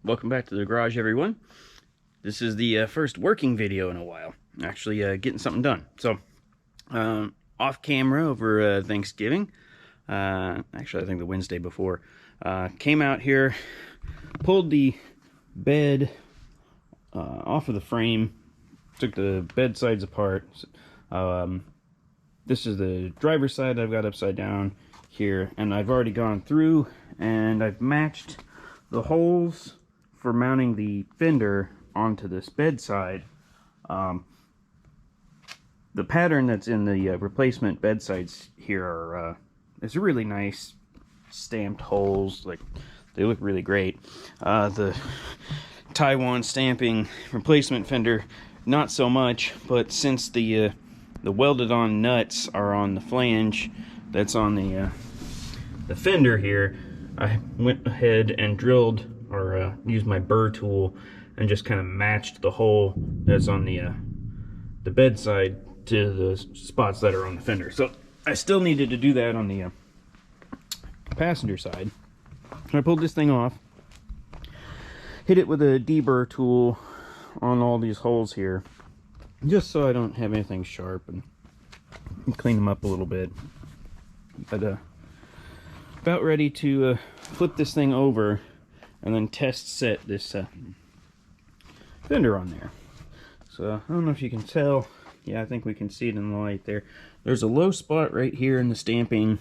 Welcome back to the garage, everyone. This is the first working video in a while. Actually getting something done. So, off camera over Thanksgiving. Actually, I think the Wednesday before. Came out here, pulled the bed off of the frame, took the bed sides apart. This is the driver's side I've got upside down here, and I've already gone through and I've matched the holes for mounting the fender onto this bedside. The pattern that's in the replacement bedsides here are it's really nice stamped holes. Like, they look really great. The Taiwan stamping replacement fender, not so much, but since the welded on nuts are on the flange that's on the fender here, I went ahead and drilled, or used my burr tool and just kind of matched the hole that's on the bedside to the spots that are on the fender. So I still needed to do that on the passenger side. I pulled this thing off, hit it with a deburr tool on all these holes here, just so I don't have anything sharp, and clean them up a little bit. But about ready to flip this thing over and then test set this fender on there. So I don't know if you can tell. Yeah, I think we can see it in the light there. There's a low spot right here in the stamping,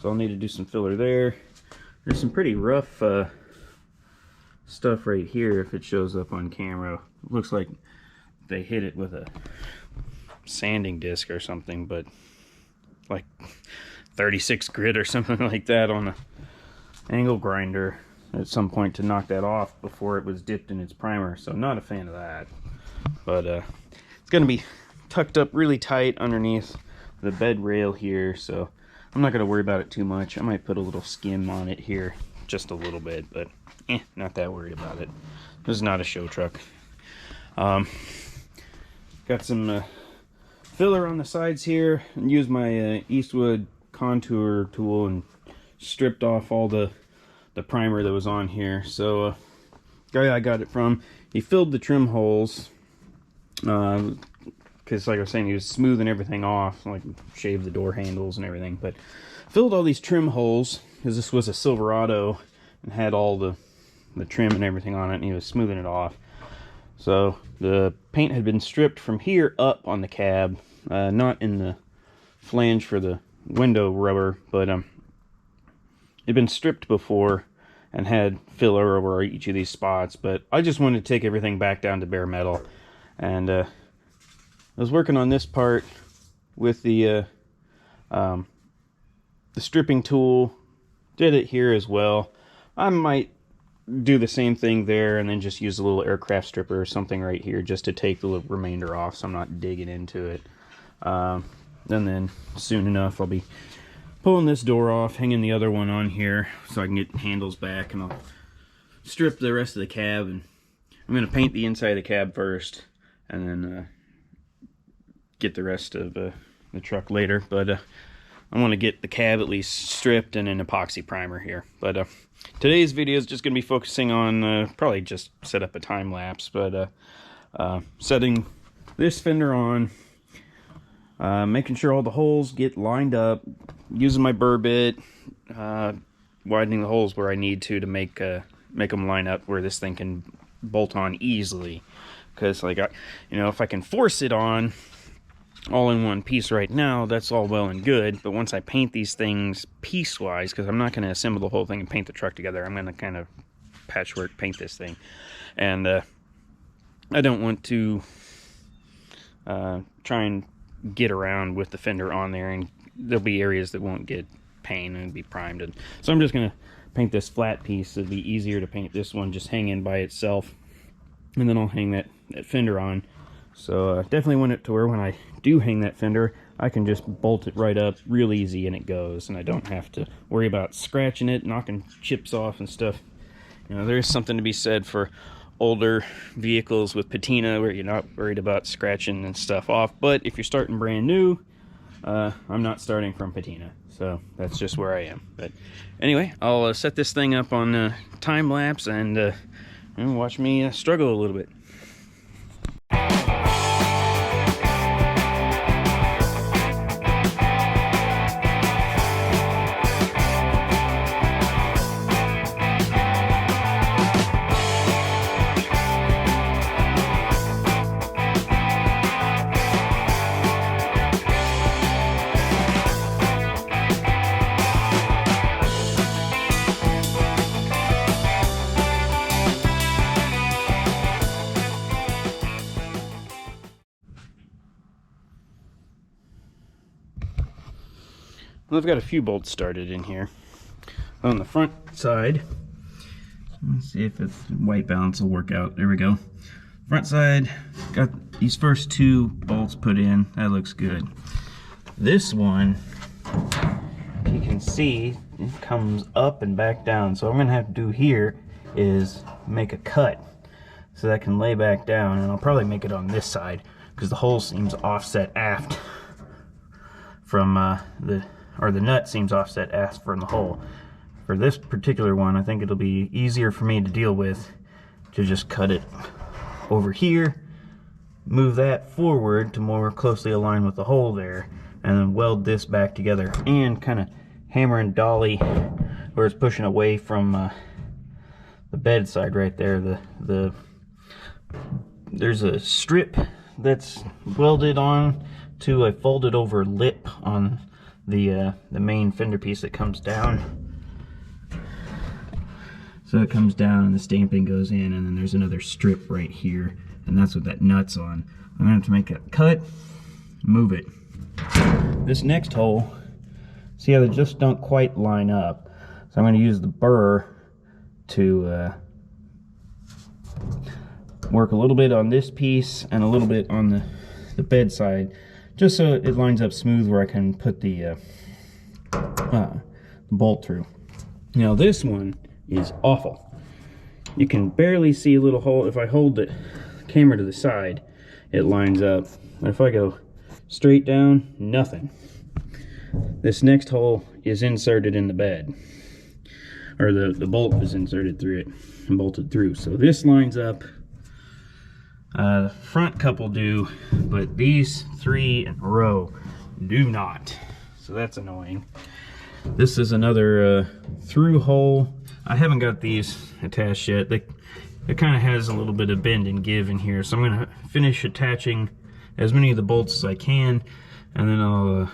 so I'll need to do some filler there. There's some pretty rough stuff right here if it shows up on camera. It looks like they hit it with a sanding disc or something, but like 36 grit or something like that on the angle grinder at some point to knock that off before it was dipped in its primer. So not a fan of that. But it's going to be tucked up really tight underneath the bed rail here, so I'm not going to worry about it too much. I might put a little skim on it here, just a little bit, but not that worried about it. This is not a show truck. Got some filler on the sides here, and used my Eastwood contour tool and stripped off all the primer that was on here. So guy I got it from, he filled the trim holes, because like I was saying, he was smoothing everything off, like shaved the door handles and everything, but filled all these trim holes because this was a Silverado and had all the trim and everything on it, and he was smoothing it off. So the paint had been stripped from here up on the cab, not in the flange for the window rubber, but it'd been stripped before and had filler over each of these spots. But I just wanted to take everything back down to bare metal, and I was working on this part with the stripping tool. Did it here as well. I might do the same thing there and then just use a little aircraft stripper or something right here just to take the remainder off, so I'm not digging into it. And then soon enough I'll be pulling this door off, hanging the other one on here so I can get handles back, and I'll strip the rest of the cab, and I'm going to paint the inside of the cab first and then get the rest of the truck later. But I want to get the cab at least stripped and an epoxy primer here. But today's video is just going to be focusing on probably just set up a time lapse, but setting this fender on, making sure all the holes get lined up, using my burr bit, widening the holes where I need to make them line up where this thing can bolt on easily. Because, like, if I can force it on all in one piece right now, that's all well and good, but once I paint these things piecewise, because I'm not going to assemble the whole thing and paint the truck together, I'm going to kind of patchwork paint this thing, and I don't want to try and get around with the fender on there, and there'll be areas that won't get paint and be primed, and so I'm just going to paint this flat piece. It'd be easier to paint this one just hanging by itself, and then I'll hang that fender on. So definitely want it to where when I do hang that fender, I can just bolt it right up real easy and it goes, and I don't have to worry about scratching it, knocking chips off and stuff. There's something to be said for older vehicles with patina where you're not worried about scratching and stuff off. But if you're starting brand new, I'm not starting from patina, so that's just where I am. But anyway, I'll set this thing up on time lapse and and watch me struggle a little bit. Well, I've got a few bolts started in here. On the front side, let's see if it's white balance will work out. There we go. Front side, got these first 2 bolts put in. That looks good. This one, you can see, it comes up and back down. So what I'm gonna have to do here is make a cut so that I can lay back down, and I'll probably make it on this side because the hole seems offset aft from the nut seems offset aft from the hole. For this particular one, I think it'll be easier for me to deal with to just cut it over here, move that forward to more closely align with the hole there, and then weld this back together and kind of hammer and dolly where it's pushing away from the bedside right there. There's a strip that's welded on to a folded over lip on the main fender piece that comes down. So it comes down and the stamping goes in, and then there's another strip right here, and that's what that nut's on. I'm gonna have to make a cut, move it. This next hole, see how they just don't quite line up. So I'm gonna use the burr to work a little bit on this piece and a little bit on the bedside, just so it lines up smooth where I can put the bolt through. Now this one is awful. You can barely see a little hole. If I hold the camera to the side, it lines up. But if I go straight down, nothing. This next hole is inserted in the bed, or the bolt is inserted through it and bolted through. So this lines up. The front couple do, but these 3 in a row do not. So that's annoying. This is another through hole. I haven't got these attached yet. It kind of has a little bit of bend and give in here, so I'm going to finish attaching as many of the bolts as I can, and then I'll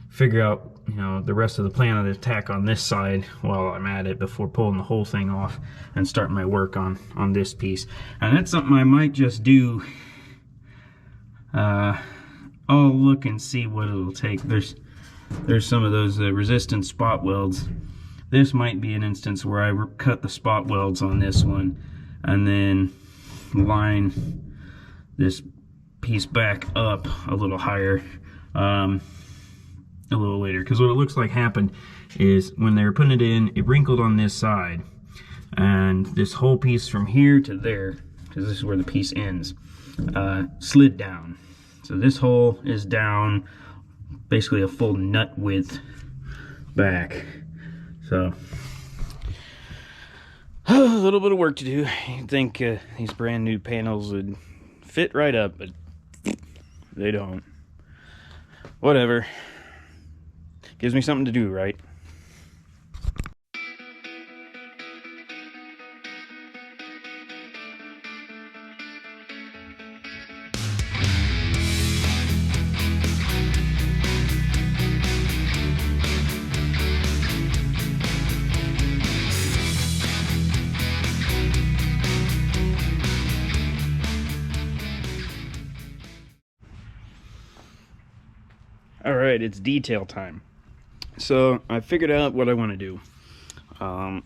figure out, you know, the rest of the plan of the attack on this side while I'm at it before pulling the whole thing off and start my work on this piece. And that's something I might just do. I'll look and see what it'll take. There's some of those resistance spot welds. This might be an instance where I cut the spot welds on this one and then line this piece back up a little higher a little later, because what it looks like happened is when they were putting it in, it wrinkled on this side, and this whole piece from here to there, because this is where the piece ends, slid down. So this hole is down basically a full nut width back. So a little bit of work to do. You'd think these brand new panels would fit right up, but they don't. Whatever. Gives me something to do, right? Alright, it's detail time. So I figured out what I want to do.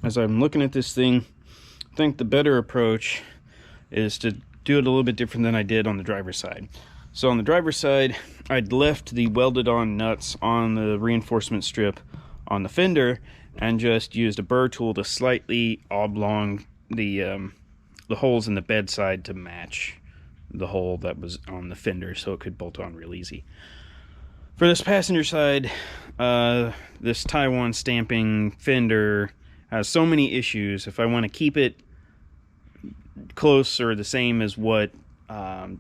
As I'm looking at this thing, I think the better approach is to do it a little bit different than I did on the driver's side. So on the driver's side, I'd left the welded on nuts on the reinforcement strip on the fender and just used a burr tool to slightly oblong the holes in the bedside to match the hole that was on the fender so it could bolt on real easy. For this passenger side, this Taiwan stamping fender has so many issues. If I want to keep it close or the same as what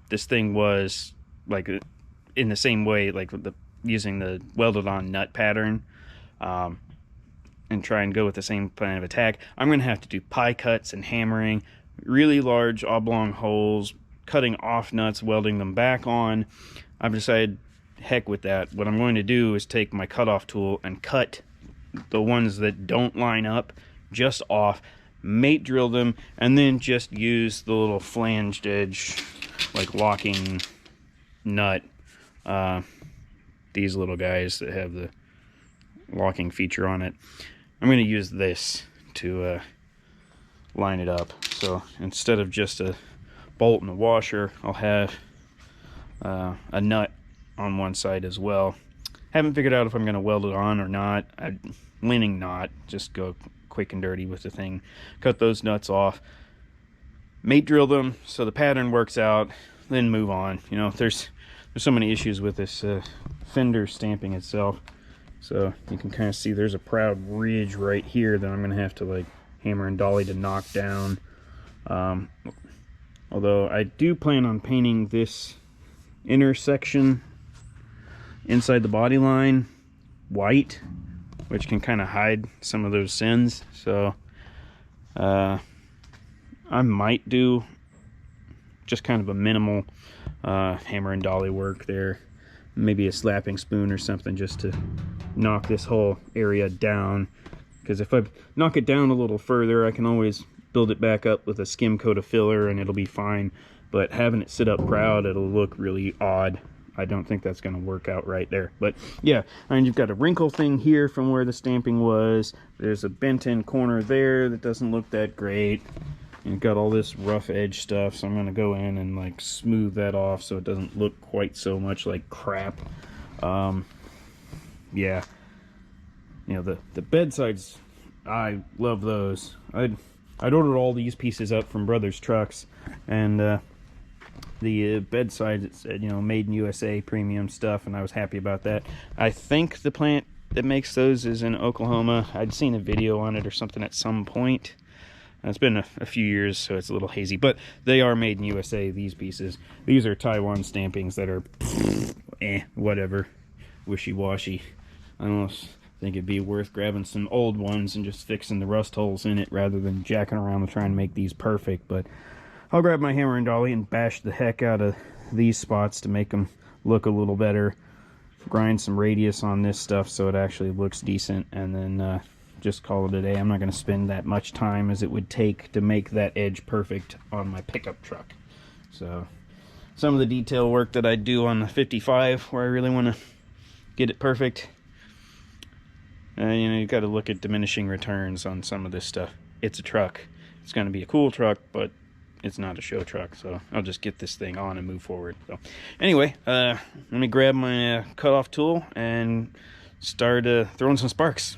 this thing was, like in the same way, like with using the welded on nut pattern, and try and go with the same plan of attack, I'm going to have to do pie cuts and hammering, really large oblong holes, cutting off nuts, welding them back on. I've decided, heck with that. What I'm going to do is take my cutoff tool and cut the ones that don't line up just off, mate drill them, and then just use the little flanged edge, like locking nut, these little guys that have the locking feature on it. I'm going to use this to line it up. So instead of just a bolt and a washer, I'll have a nut on one side as well. Haven't figured out if I'm going to weld it on or not. I'm leaning not. Just go quick and dirty with the thing. Cut those nuts off, mate drill them so the pattern works out, then move on. You know, there's so many issues with this Fender stamping itself. So you can kind of see there's a proud ridge right here that I'm going to have to like hammer and dolly to knock down. Although I do plan on painting this intersection inside the body line white, which can kind of hide some of those sins. So I might do just kind of a minimal hammer and dolly work there, maybe a slapping spoon or something, just to knock this whole area down. Because if I knock it down a little further, I can always build it back up with a skim coat of filler and it'll be fine. But having it sit up proud, it'll look really odd. I don't think that's going to work out right there. But yeah, I mean, you've got a wrinkle thing here from where the stamping was. There's a bent in corner there that doesn't look that great. And you've got all this rough edge stuff, so I'm going to go in and like smooth that off so it doesn't look quite so much like crap. Yeah, you know, the bedsides, I love those. I'd ordered all these pieces up from Brothers Trucks, and the bedside, it said, you know, made in USA premium stuff, and I was happy about that. I think the plant that makes those is in Oklahoma. I'd seen a video on it or something at some point. It's been a few years, so it's a little hazy, but they are made in USA, these pieces. These are Taiwan stampings that are whatever, wishy-washy. I almost think it'd be worth grabbing some old ones and just fixing the rust holes in it rather than jacking around and trying to make these perfect. But I'll grab my hammer and dolly and bash the heck out of these spots to make them look a little better. Grind some radius on this stuff so it actually looks decent, and then just call it a day. I'm not going to spend that much time as it would take to make that edge perfect on my pickup truck. So some of the detail work that I do on the 55, where I really want to get it perfect, you know, you've got to look at diminishing returns on some of this stuff. It's a truck. It's going to be a cool truck, but it's not a show truck, so I'll just get this thing on and move forward. So anyway, let me grab my cutoff tool and start throwing some sparks.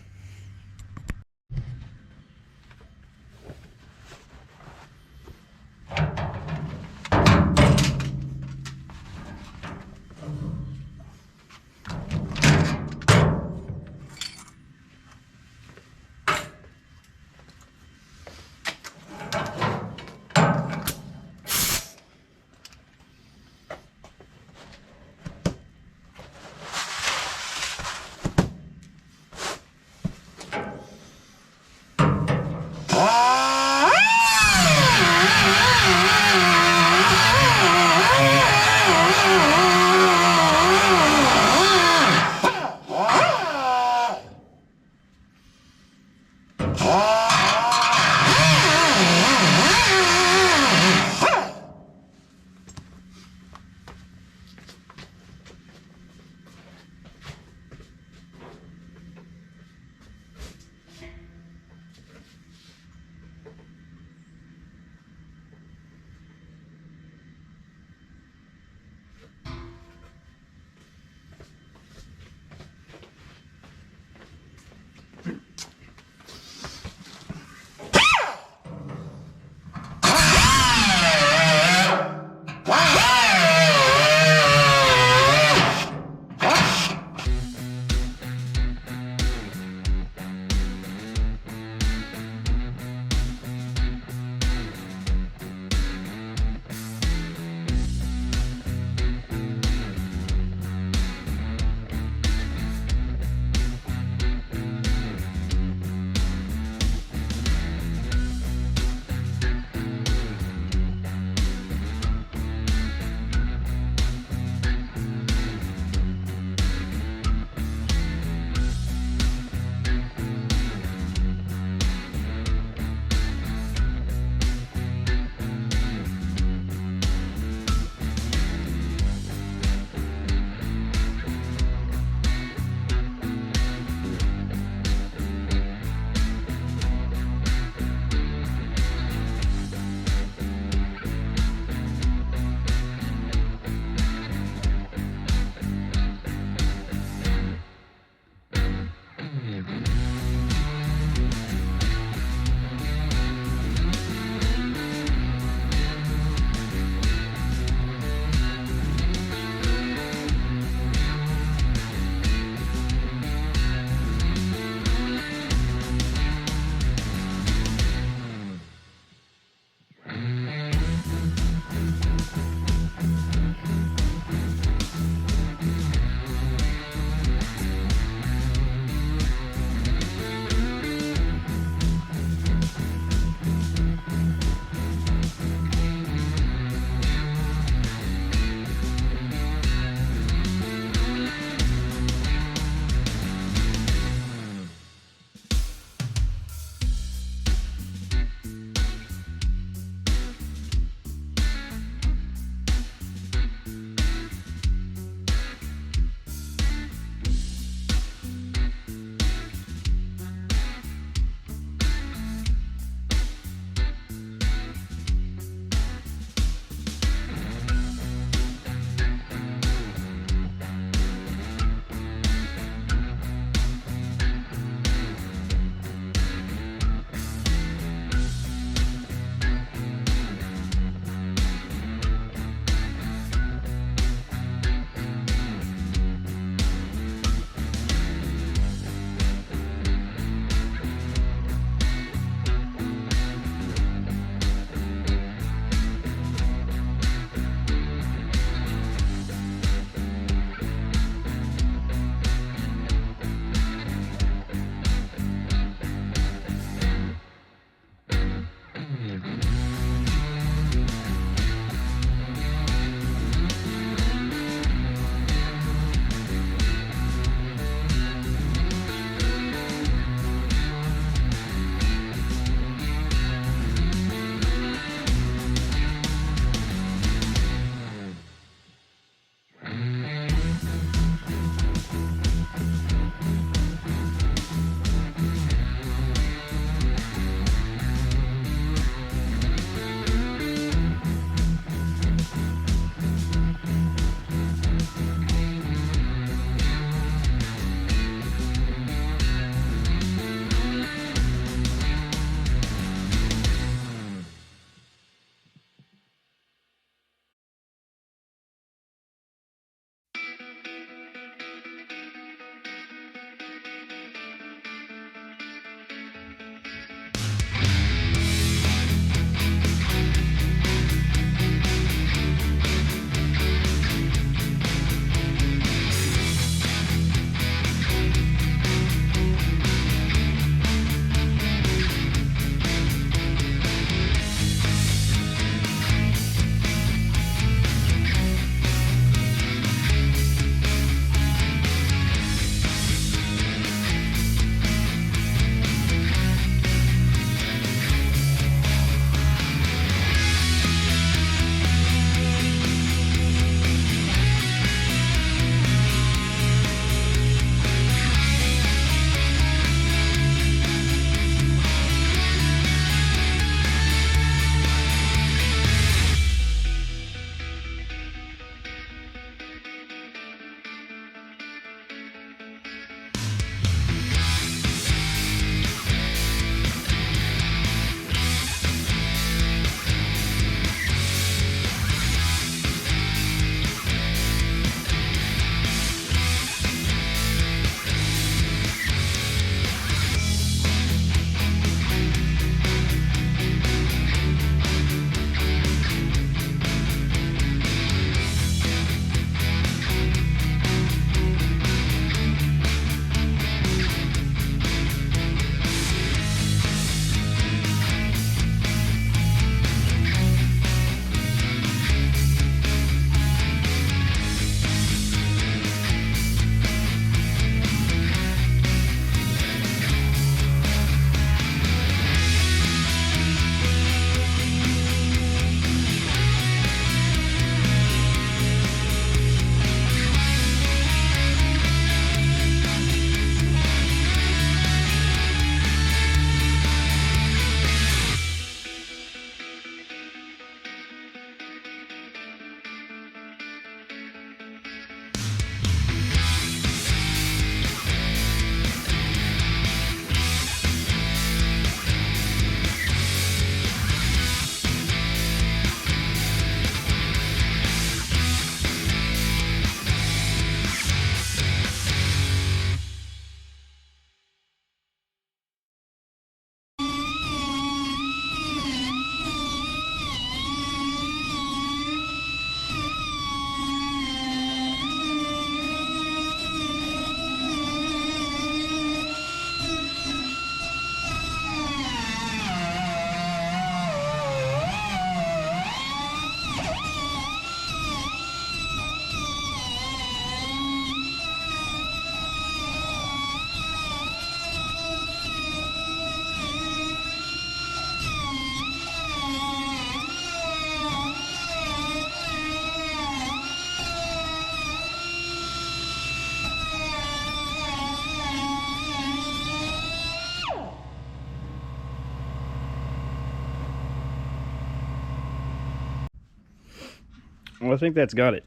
Well, I think that's got it.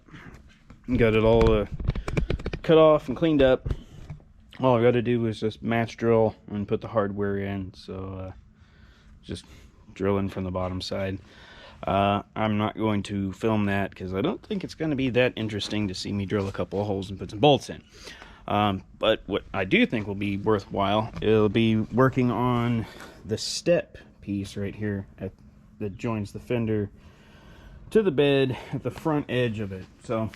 Got it all cut off and cleaned up. All I've got to do is just match drill and put the hardware in. So just drilling from the bottom side. I'm not going to film that because I don't think it's going to be that interesting to see me drill a couple of holes and put some bolts in. But what I do think will be worthwhile, it'll be working on the step piece right here that joins the fender to the bed at the front edge of it. So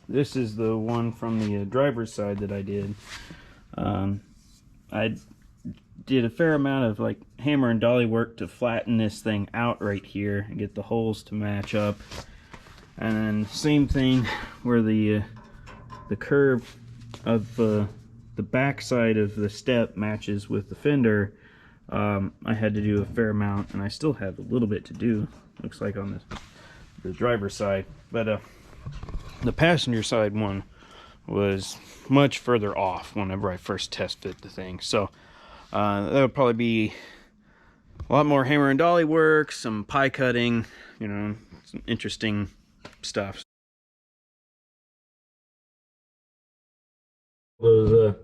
this is the one from the driver's side that I did. I did a fair amount of like hammer and dolly work to flatten this thing out right here and get the holes to match up. And then same thing where the curve of the back side of the step matches with the fender. I had to do a fair amount, and I still have a little bit to do, looks like, on the driver's side. But the passenger side one was much further off whenever I first test fit the thing. So that'll probably be a lot more hammer and dolly work, some pie cutting, you know, some interesting stuff. Those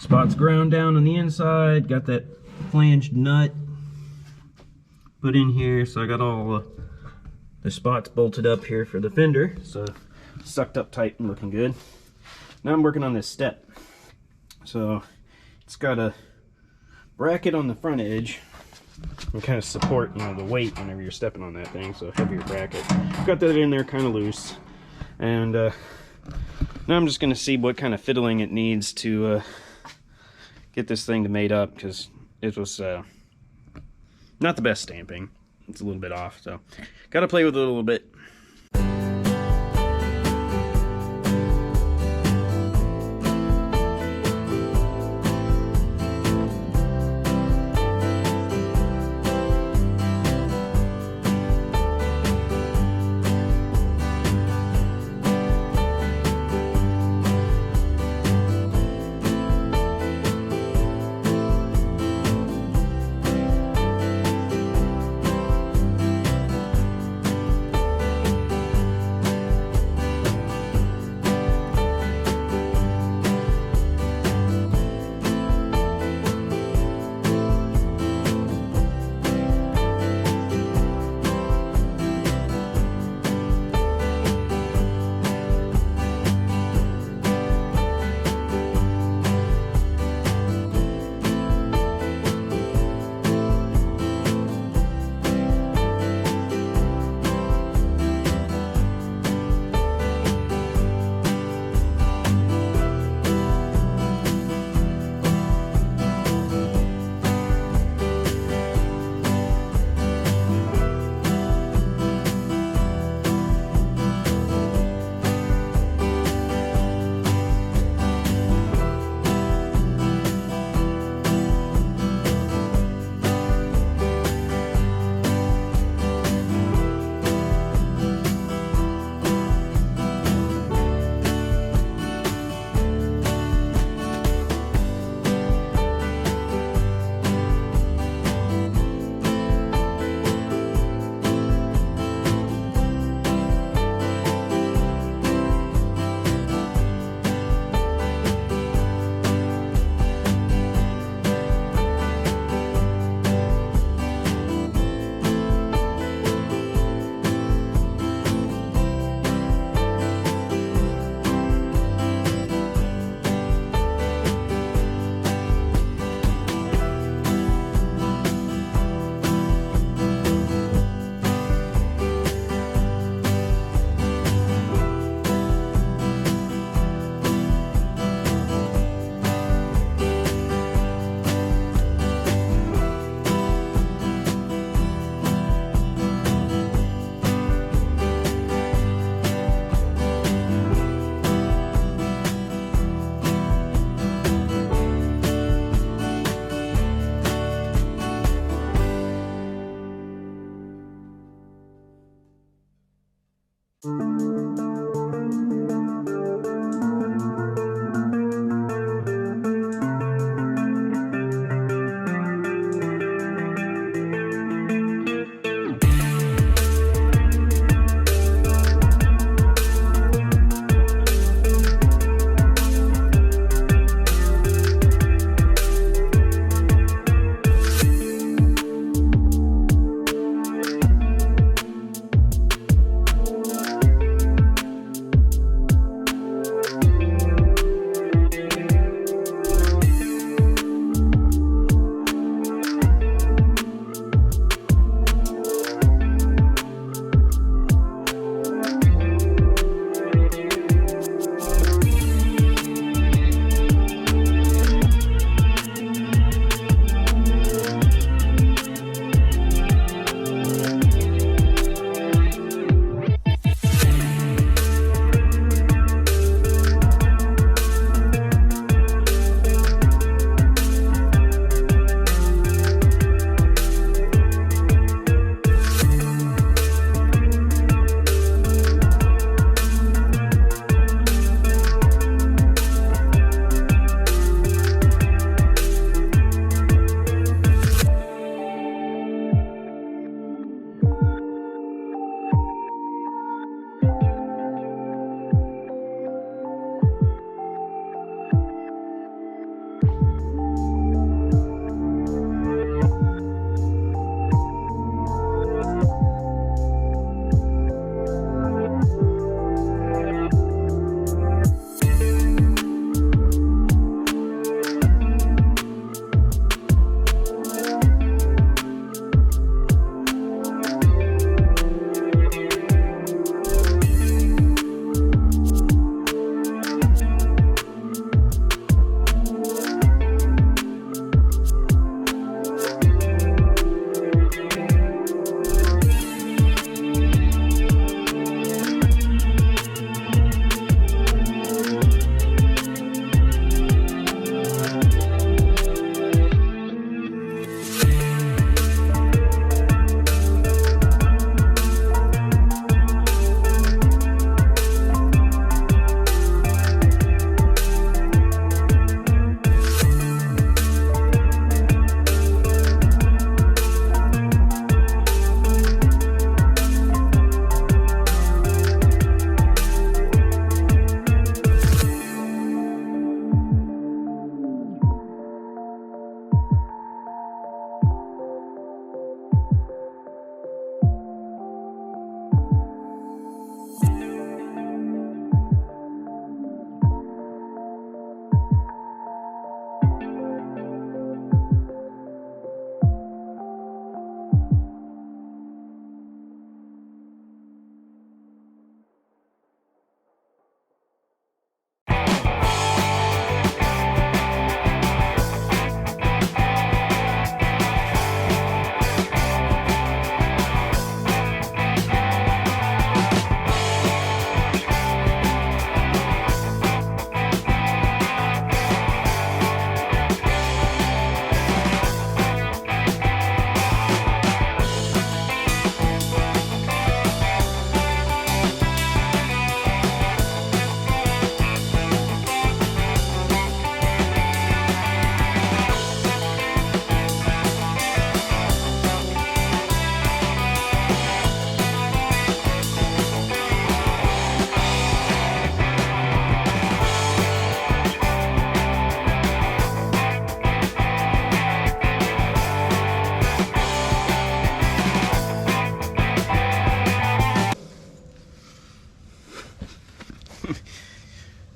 spots ground down on the inside, got that flanged nut put in here, so I got all the spots bolted up here for the fender, so sucked up tight and looking good. Now I'm working on this step. So it's got a bracket on the front edge and kind of support, you know, the weight whenever you're stepping on that thing, so heavier bracket. Got that in there kind of loose, and now I'm just going to see what kind of fiddling it needs to get this thing to mate up, because it was not the best stamping. It's a little bit off, so got to play with it a little bit.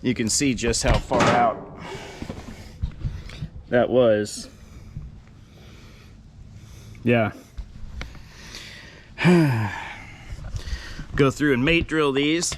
you can see just how far out that was. Yeah. Go through and mate drill these.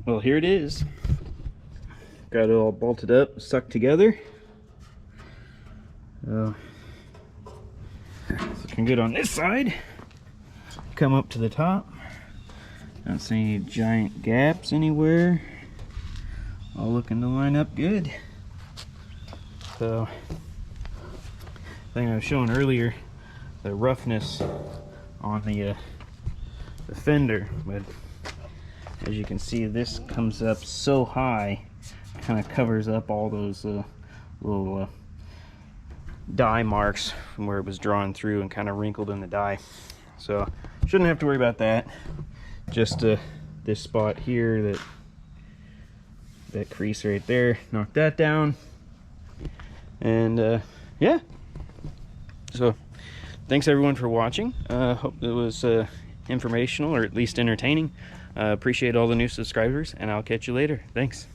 Well, here it is. Got it all bolted up, stuck together. It's looking good on this side. Come up to the top. Don't see any giant gaps anywhere. All looking to line up good. So, thing I was showing earlier, the roughness on the fender, but as you can see, this comes up so high, kind of covers up all those little die marks from where it was drawn through and kind of wrinkled in the die. So shouldn't have to worry about that. Just this spot here, that crease right there, knock that down. And yeah, so thanks everyone for watching. Hope it was informational, or at least entertaining. Appreciate all the new subscribers, and I'll catch you later. Thanks.